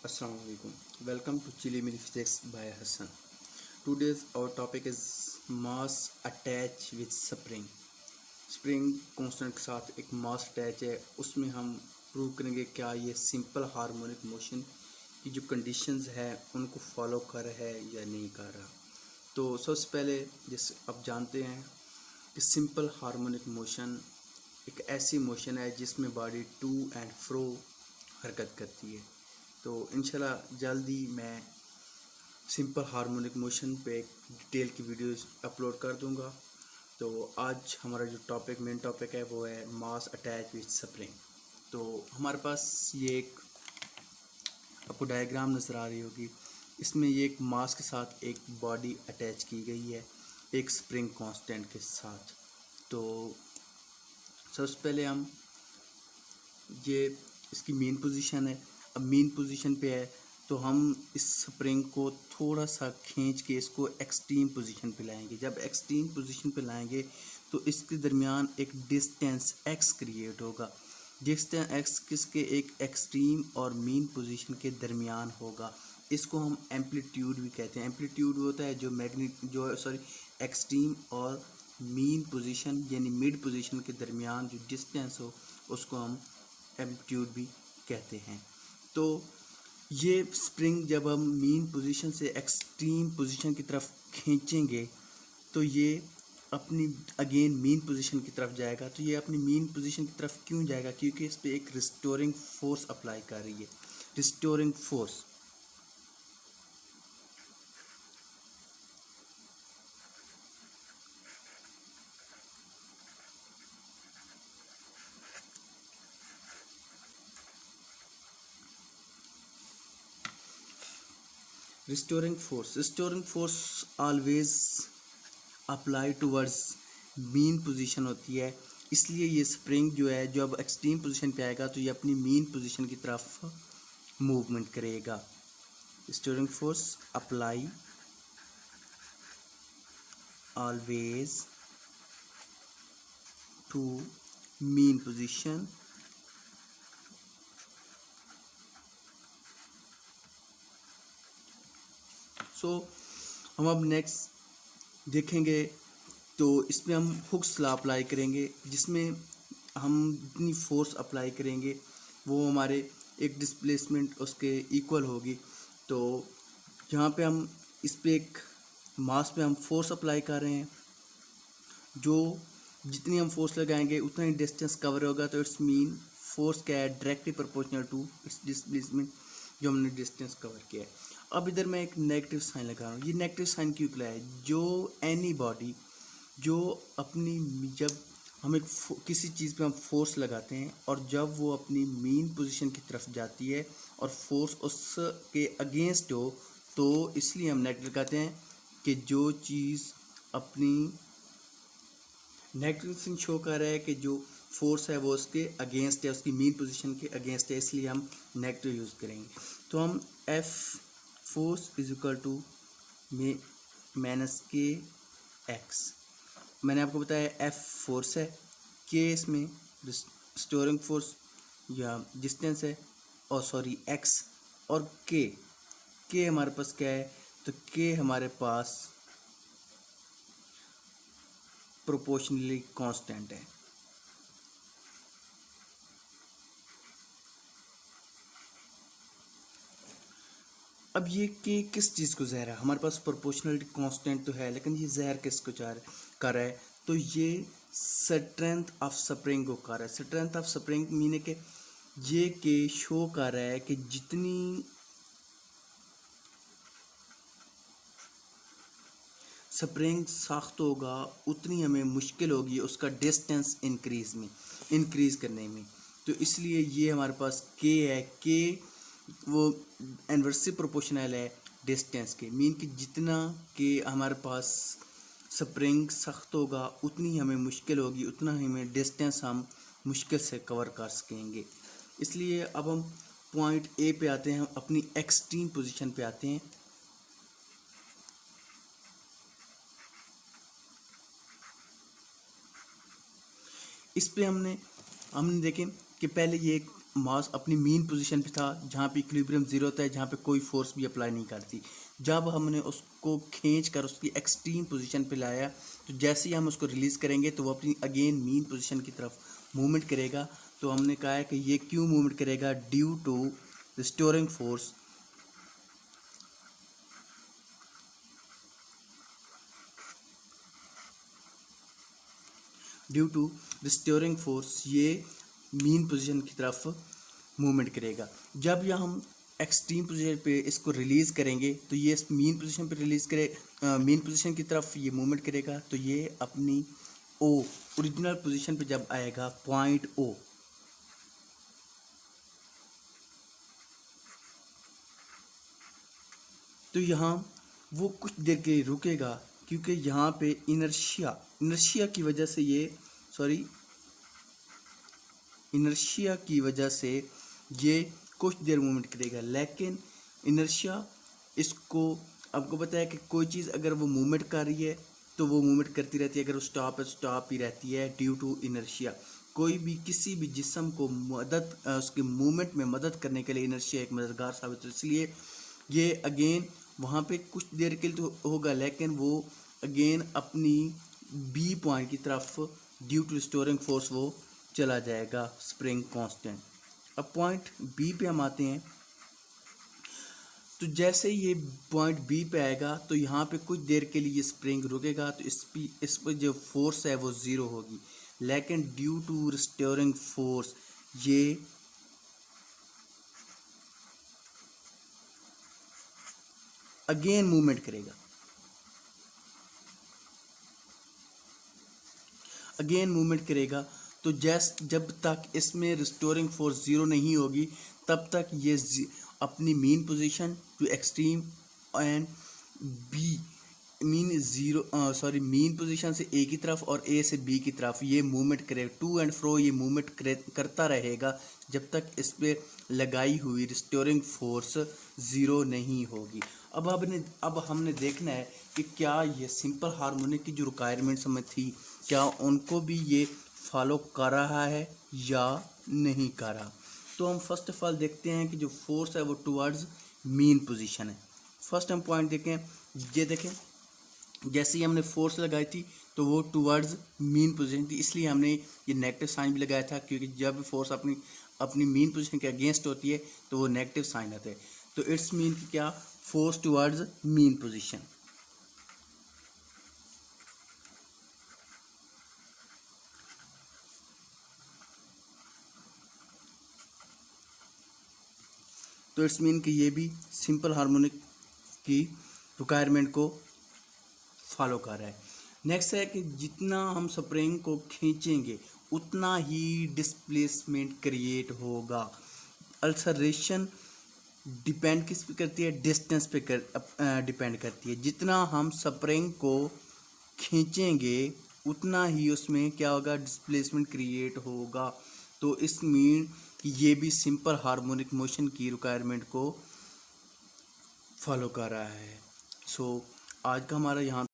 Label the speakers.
Speaker 1: Assalamualaikum. Welcome to Chili Mini Physics by Hassan. Today's our topic is mass attach with spring. Spring constant के साथ एक मास attach है, उसमें हम prove करेंगे क्या ये सिंपल हार्मोनिक मोशन की जो कंडीशंस है उनको फॉलो कर रहा है या नहीं कर रहा। तो सबसे पहले जैसे आप जानते हैं कि सिंपल हार्मोनिक मोशन एक ऐसी मोशन है जिसमें बॉडी टू एंड फ्रो हरकत करती है। तो इंशाल्लाह जल्दी मैं सिंपल हार्मोनिक मोशन पे एक डिटेल की वीडियोस अपलोड कर दूंगा। तो आज हमारा जो मेन टॉपिक है वो है मास अटैच विद स्प्रिंग। तो हमारे पास ये एक आपको डायग्राम नज़र आ रही होगी, इसमें ये एक मास के साथ एक बॉडी अटैच की गई है एक स्प्रिंग कांस्टेंट के साथ। तो सबसे पहले हम ये इसकी मेन पोजीशन है। अब मेन पोजीशन पे है तो हम इस स्प्रिंग को थोड़ा सा खींच के इसको एक्सट्रीम पोजीशन पे लाएंगे। जब एक्सट्रीम पोजीशन पे लाएंगे तो इसके दरमियान एक डिस्टेंस x क्रिएट होगा। डिस्टेंस x किसके एक एक्सट्रीम और मेन पोजीशन के दरमियान होगा। इसको हम एम्पलीट्यूड भी कहते हैं। एम्पलीट्यूड होता है जो एक्सट्रीम और मीन पोजीशन यानी मिड पोजीशन के दरमियान जो डिस्टेंस हो उसको हम एम्पलीट्यूड भी कहते हैं। तो ये स्प्रिंग जब हम मीन पोजीशन से एक्सट्रीम पोजीशन की तरफ खींचेंगे तो ये अपनी अगेन मीन पोजीशन की तरफ जाएगा। तो ये अपनी मीन पोजीशन की तरफ क्यों जाएगा? क्योंकि इस पर एक रिस्टोरिंग फोर्स अप्लाई कर रही है। Restoring force restoring force always apply towards mean position होती है। इसलिए ये स्प्रिंग जो है जो अब एक्सट्रीम पोजीशन पे आएगा तो ये अपनी मीन पोजीशन की तरफ मूवमेंट करेगा। Restoring force apply always to mean position हम अब नेक्स्ट देखेंगे तो इसमें हम हुक्स लॉ अप्लाई करेंगे, जिसमें हम जितनी फोर्स अप्लाई करेंगे वो हमारे एक डिस्प्लेसमेंट उसके इक्वल होगी। तो यहाँ पे हम इस पे एक मास पे हम फोर्स अप्लाई कर रहे हैं, जो जितनी हम फोर्स लगाएंगे उतना ही डिस्टेंस कवर होगा। तो इट्स मीन फोर्स क्या है? Directly proportional to its displacement जो हमने डिस्टेंस कवर किया है। अब इधर मैं एक नेगेटिव साइन लगा रहा हूँ। ये नेगेटिव साइन क्यों लगाया है? जो एनी बॉडी जो अपनी जब हम एक किसी चीज़ पे हम फोर्स लगाते हैं और जब वो अपनी मीन पोजीशन की तरफ जाती है और फोर्स उसके अगेंस्ट हो तो इसलिए हम नेगेटिव लगाते हैं कि जो चीज़ अपनी नेगेटिव साइन शो कर रहा है कि जो फोर्स है वो उसके अगेंस्ट है, उसकी मीन पोजीशन के अगेंस्ट है, इसलिए हम नेगेटिव यूज़ करेंगे। तो हम F force is equal to minus K X. मैंने आपको बताया एफ फोर्स है, के इसमें रिस्टोरिंग फोर्स या डिस्टेंस है और एक्स और के हमारे पास क्या है? तो के हमारे पास प्रोपोर्शनली कांस्टेंट है। अब ये कि किस चीज़ को ज़हर है? हमारे पास प्रोपोर्शनलिटी कांस्टेंट तो है, लेकिन ये ज़हर किसको कर रहा है? तो ये स्ट्रेंथ ऑफ स्प्रिंग को कर रहा है। स्ट्रेंथ ऑफ स्प्रिंग मीन के ये के शो कर रहा है कि जितनी स्प्रिंग सख्त होगा उतनी हमें मुश्किल होगी उसका डिस्टेंस इंक्रीज करने में। तो इसलिए ये हमारे पास के है। के वो इन्वर्सली प्रोपोर्शनल है डिस्टेंस के, मीन कि जितना के हमारे पास स्प्रिंग सख्त होगा उतनी हमें मुश्किल होगी, उतना हमें डिस्टेंस हम मुश्किल से कवर कर सकेंगे। इसलिए अब हम पॉइंट ए पे आते हैं, हम अपनी एक्सट्रीम पोजीशन पे आते हैं। इस पे हमने देखें कि पहले ये मास अपनी मीन पोजीशन पे था जहाँ पे इक्विलिब्रियम जीरो होता है, जहाँ पे कोई फोर्स भी अप्लाई नहीं करती। जब हमने उसको खींच कर उसकी एक्सट्रीम पोजीशन पे लाया तो जैसे ही हम उसको रिलीज़ करेंगे तो वो अपनी अगेन मीन पोजीशन की तरफ मूवमेंट करेगा। तो हमने कहा है कि ये क्यों मूवमेंट करेगा, due to restoring force due to restoring force ये मीन पोजीशन की तरफ मूवमेंट करेगा। जब यह हम एक्सट्रीम पोजीशन पे इसको रिलीज़ करेंगे तो ये मीन पोजीशन पे रिलीज़ करे, मीन पोजीशन की तरफ ये मूवमेंट करेगा। तो ये अपनी ओ ओरिजिनल पोजीशन पे जब आएगा पॉइंट ओ, तो यहाँ वो कुछ देर के लिए रुकेगा क्योंकि यहाँ पे इनर्शिया की वजह से इनर्शिया की वजह से ये कुछ देर मूवमेंट करेगा। लेकिन इनर्शिया इसको आपको पता है कि कोई चीज़ अगर वो मूवमेंट कर रही है तो वो मूवमेंट करती रहती है, अगर वो स्टॉप है स्टॉप ही रहती है ड्यू टू इनर्शिया। कोई भी किसी भी जिस्म को उसके मूवमेंट में मदद करने के लिए इनर्शिया एक मददगार साबित हो। इसलिए ये अगेन वहाँ पे कुछ देर के लिए तो होगा, लेकिन वो अगेन अपनी बी पॉइंट की तरफ ड्यू टू रिस्टोरिंग फोर्स वो चला जाएगा, स्प्रिंग कांस्टेंट। अब पॉइंट बी पे हम आते हैं। तो जैसे ये पॉइंट बी पे आएगा तो यहाँ पे कुछ देर के लिए ये स्प्रिंग रुकेगा, तो इस पर जो फोर्स है वो ज़ीरो होगी। लेकिन ड्यू टू रिस्टोरिंग फोर्स ये अगेन मूवमेंट करेगा, अगेन मूवमेंट करेगा। तो जब तक इसमें रिस्टोरिंग फोर्स ज़ीरो नहीं होगी तब तक ये अपनी mean position to extreme end B mean position से ए की तरफ और ए से बी की तरफ ये मूवमेंट करे, टू एंड फ्रो ये मूवमेंट करता रहेगा जब तक इस पर लगाई हुई रिस्टोरिंग फोर्स ज़ीरो नहीं होगी। अब हमने देखना है कि क्या ये सिंपल हार्मोनिक की जो रिक्वायरमेंट्स हमें थी क्या उनको भी ये फॉलो कर रहा है या नहीं कर रहा। तो हम फर्स्ट ऑफ ऑल देखते हैं कि जो फोर्स है वो टुवर्ड्स मीन पोजीशन है। फर्स्ट हम पॉइंट देखें, ये देखें जैसे ही हमने फोर्स लगाई थी तो वो टुवर्ड्स मीन पोजीशन थी, इसलिए हमने ये नेगेटिव साइन भी लगाया था, क्योंकि जब फोर्स अपनी मीन पोजीशन के अगेंस्ट होती है तो वो नेगेटिव साइन आता है। तो इट्स मीन कि क्या, फोर्स टुवर्ड्स मीन पोजीशन। तो इट्स मीन कि ये भी सिंपल हार्मोनिक की रिक्वायरमेंट को फॉलो कर रहा है। नेक्स्ट है कि जितना हम स्प्रिंग को खींचेंगे उतना ही डिस्प्लेसमेंट क्रिएट होगा। अल्सरेशन डिपेंड किस पे करती है, डिस्टेंस पे डिपेंड करती है। जितना हम स्प्रिंग को खींचेंगे उतना ही उसमें क्या होगा, डिस्प्लेसमेंट क्रिएट होगा। तो इस मीन ये भी सिंपल हार्मोनिक मोशन की रिक्वायरमेंट को फॉलो कर रहा है। सो आज का हमारा यहाँ